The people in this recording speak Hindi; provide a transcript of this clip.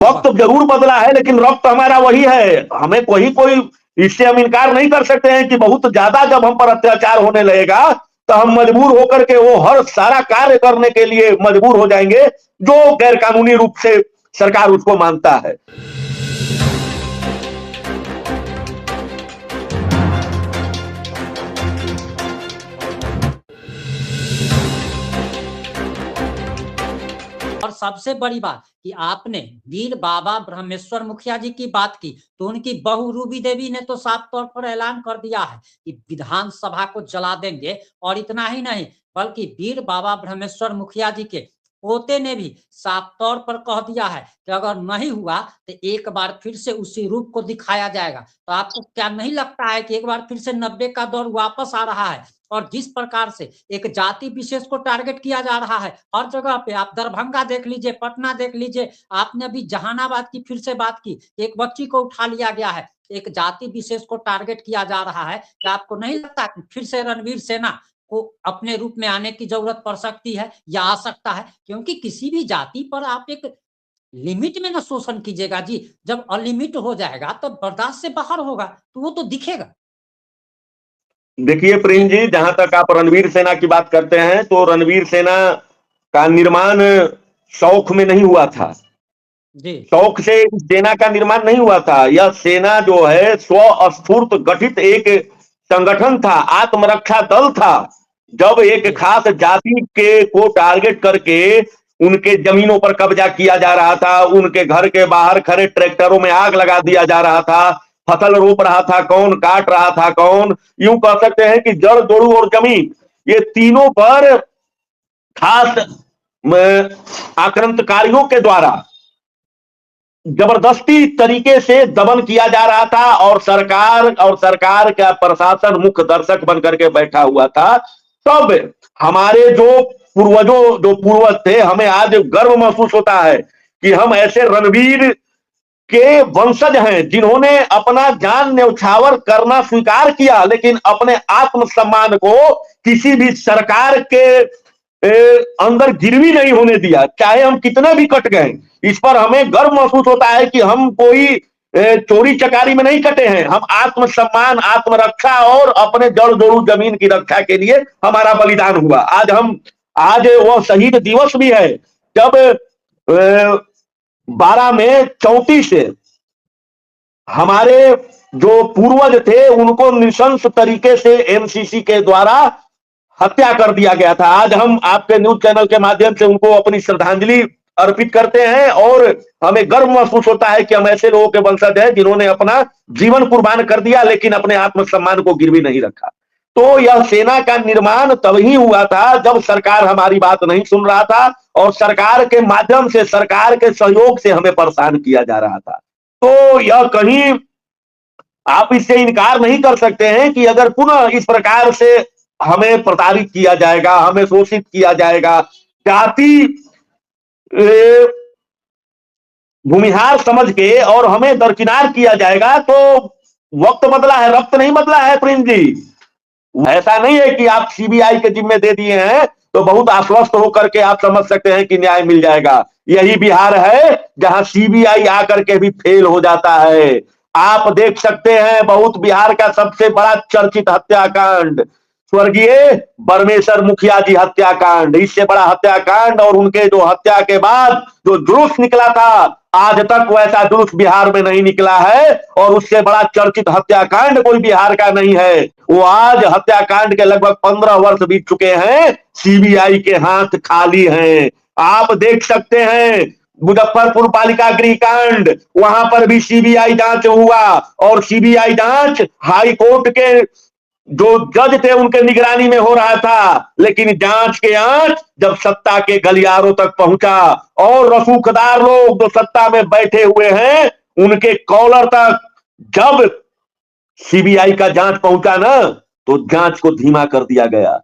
वक्त जरूर बदला है लेकिन रक्त हमारा वही है। हमें कोई इससे हम इनकार नहीं कर सकते हैं कि बहुत ज्यादा जब हम पर अत्याचार होने लगेगा तो हम मजबूर होकर के वो हर सारा कार्य करने के लिए मजबूर हो जाएंगे जो गैर कानूनी रूप से सरकार उसको मानता है। और सबसे बड़ी बात कि आपने वीर बाबा ब्रह्मेश्वर मुखिया जी की बात की तो उनकी बहू रूबी देवी ने तो साफ तौर पर ऐलान कर दिया है कि विधानसभा को जला देंगे। और इतना ही नहीं बल्कि वीर बाबा ब्रह्मेश्वर मुखिया जी के पोते ने भी साफ तौर पर कह दिया है कि अगर नहीं हुआ तो एक बार फिर से उसी रूप को दिखाया जाएगा। तो आपको क्या नहीं लगता है कि एक बार फिर से 90 का दौर वापस आ रहा है? और जिस प्रकार से एक जाति विशेष को टारगेट किया जा रहा है हर जगह पे, आप दरभंगा देख लीजिए, पटना देख लीजिए, आपने अभी जहानाबाद की फिर से बात की, एक बच्ची को उठा लिया गया है, एक जाति विशेष को टारगेट किया जा रहा है। क्या आपको नहीं लगता कि फिर से रणवीर सेना को अपने रूप में आने की जरूरत पड़ सकती है या आ सकता है? क्योंकि किसी भी जाति पर आप एक लिमिट में ना शोषण कीजिएगा जी, जब अनलिमिट हो जाएगा तब बर्दाश्त से बाहर होगा तो वो तो दिखेगा। देखिए प्रेम जी, जहां तक आप रणवीर सेना की बात करते हैं तो रणवीर सेना का निर्माण शौक में नहीं हुआ था। शौक से सेना का निर्माण नहीं हुआ था। यह सेना जो है स्वस्फूर्त गठित एक संगठन था, आत्मरक्षा दल था। जब एक खास जाति के को टारगेट करके उनके जमीनों पर कब्जा किया जा रहा था, उनके घर के बाहर खड़े ट्रैक्टरों में आग लगा दिया जा रहा था, फसल रोप रहा था कौन, काट रहा था कौन, यूं कह सकते हैं कि जड़ जोड़ू और जमीन, ये तीनों पर खास आक्रांतकारियों के द्वारा जबरदस्ती तरीके से दमन किया जा रहा था और सरकार का प्रशासन मुख्य दर्शक बनकर के बैठा हुआ था। तब हमारे जो पूर्वज थे, हमें आज गर्व महसूस होता है कि हम ऐसे रणवीर के वंशज हैं जिन्होंने अपना जान न्यौछावर करना स्वीकार किया लेकिन अपने आत्मसम्मान को किसी भी सरकार के अंदर गिरवी नहीं होने दिया, चाहे हम कितने भी कट गए। इस पर हमें गर्व महसूस होता है कि हम कोई चोरी चकारी में नहीं कटे हैं। हम आत्मसम्मान, आत्मरक्षा और अपने जड़ जोड़ू जमीन की रक्षा के लिए हमारा बलिदान हुआ। आज वह शहीद दिवस भी है जब 12 में 34 से हमारे जो पूर्वज थे उनको नृशंस तरीके से एमसीसी के द्वारा हत्या कर दिया गया था। आज हम आपके न्यूज चैनल के माध्यम से उनको अपनी श्रद्धांजलि अर्पित करते हैं और हमें गर्व महसूस होता है कि हम ऐसे लोगों के वंशज हैं जिन्होंने अपना जीवन कुर्बान कर दिया लेकिन अपने आत्मसम्मान को गिरवी नहीं रखा। तो यह सेना का निर्माण तभी हुआ था जब सरकार हमारी बात नहीं सुन रहा था और सरकार के माध्यम से, सरकार के सहयोग से हमें परेशान किया जा रहा था। तो यह कहीं आप इससे इनकार नहीं कर सकते हैं कि अगर पुनः इस प्रकार से हमें प्रताड़ित किया जाएगा, हमें शोषित किया जाएगा, जाति भूमिहार समझ के और हमें दरकिनार किया जाएगा, तो वक्त बदला है, रक्त नहीं बदला है प्रिंस जी। ऐसा नहीं है कि आप सीबीआई के जिम्मे दे दिए हैं तो बहुत आश्वस्त होकर के आप समझ सकते हैं कि न्याय मिल जाएगा। यही बिहार है जहां सीबीआई आकर के भी फेल हो जाता है। आप देख सकते हैं बहुत बिहार का सबसे बड़ा चर्चित हत्याकांड स्वर्गीय ब्रह्मेश्वर मुखिया जी हत्याकांड, इससे बड़ा हत्याकांड और उनके जो हत्या के बाद जो जुलूस निकला था आज तक वैसा जुलूस बिहार में नहीं निकला है और उससे बड़ा चर्चित हत्याकांड कोई बिहार का नहीं है। वो आज हत्याकांड के लगभग 15 वर्ष बीत चुके हैं, सीबीआई के हाथ खाली हैं। आप देख सकते हैं मुजफ्फरपुर बालिका गृह कांड, वहां पर भी सीबीआई जांच हुआ और सीबीआई जांच हाई कोर्ट के जो जज थे उनके निगरानी में हो रहा था, लेकिन जांच के आंच जब सत्ता के गलियारों तक पहुंचा और रसूखदार लोग जो सत्ता में बैठे हुए हैं उनके कॉलर तक जब सीबीआई का जांच पहुंचा ना तो जांच को धीमा कर दिया गया।